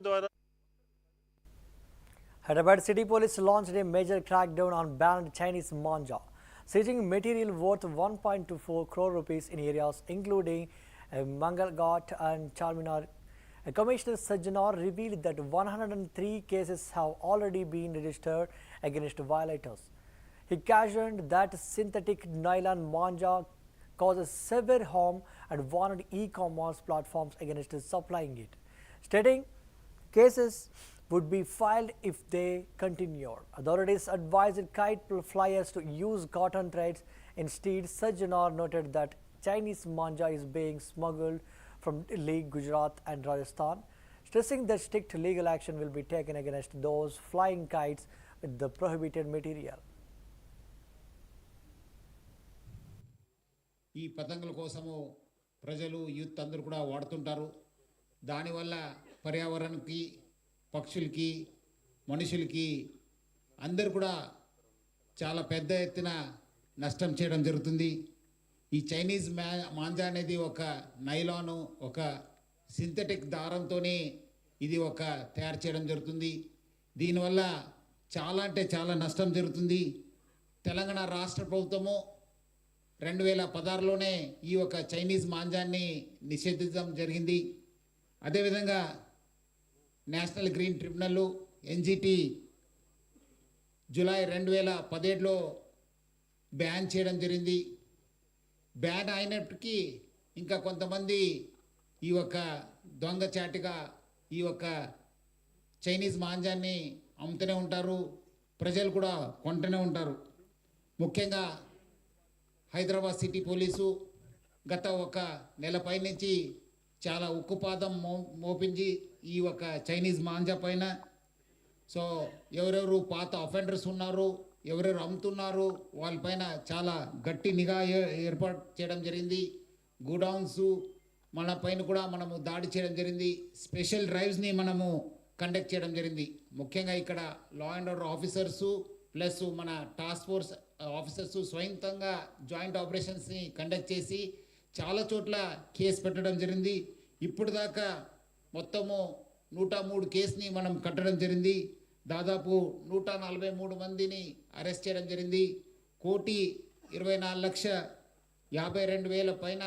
ద్వారా Hyderabad City Police launched a major crackdown on banned Chinese manja, seizing material worth 1.24 crore rupees in areas including Mangal Ghat and Charminar. Commissioner Sajjanar revealed that 103 cases have already been registered against violators. He cautioned that synthetic nylon manja causes severe harm and warned e-commerce platforms against supplying it, stating cases would be filed if they continued. Authorities advised kite flyers to use cotton threads instead. Sajjanar noted that Chinese manja is being smuggled from Delhi, Gujarat and Rajasthan, stressing that strict legal action will be taken against those flying kites with the prohibited material. ఈ పతంగుల కోసము ప్రజలు youth అందరూ కూడా వాడుతుంటారు. దానివల్ల పర్యావరణానికి, పక్షులకి, మనుషులకి అందరూ కూడా చాలా పెద్ద ఎత్తున నష్టం చేయడం జరుగుతుంది. ఈ చైనీస్ మాంజా అనేది ఒక నైలాను, ఒక సింథటిక్ దారంతోనే ఇది ఒక తయారు చేయడం జరుగుతుంది. దీనివల్ల చాలా అంటే చాలా నష్టం జరుగుతుంది. తెలంగాణ రాష్ట్ర ప్రభుత్వము 2016లోనే ఈ ఒక చైనీస్ మాంజాన్ని నిషేధించడం జరిగింది. అదేవిధంగా national green tribunal NGT July 2017లో బ్యాన్ చేయడం జరిగింది. బ్యాన్ అయినప్పటికీ ఇంకా కొంతమంది ఈ ఒక దొంగచాటుగా ఈ ఒక చైనీస్ మాంజాన్ని అమ్ముతూనే ఉంటారు, ప్రజలు కూడా కొంటూనే ఉంటారు. ముఖ్యంగా హైదరాబాద్ సిటీ పోలీసు గత ఒక నెలపై నుంచి చాలా ఉక్కుపాదం మోపించి ఈ ఒక చైనీస్ మాంజా పైన సో ఎవరెవరు పాత అఫెండర్స్ ఉన్నారు, ఎవరెవరు అమ్ముతున్నారు వాళ్ళపైన చాలా గట్టి నిఘా ఏర్పాటు చేయడం జరిగింది. గోడౌన్స్ మన పైన కూడా మనము దాడి చేయడం జరిగింది. స్పెషల్ డ్రైవ్స్ని మనము కండక్ట్ చేయడం జరిగింది. ముఖ్యంగా ఇక్కడ law and order officers plus మన టాస్క్ ఫోర్స్ ఆఫీసర్స్ స్వయంతంగా జాయింట్ ఆపరేషన్స్ని కండక్ట్ చేసి చాలా చోట్ల కేసు పెట్టడం జరిగింది. ఇప్పుడు దాకా మొత్తము 103 కేసుని మనం కట్టడం జరిగింది. దాదాపు 143 మందిని అరెస్ట్ చేయడం జరిగింది. 1,24,52,000 పైన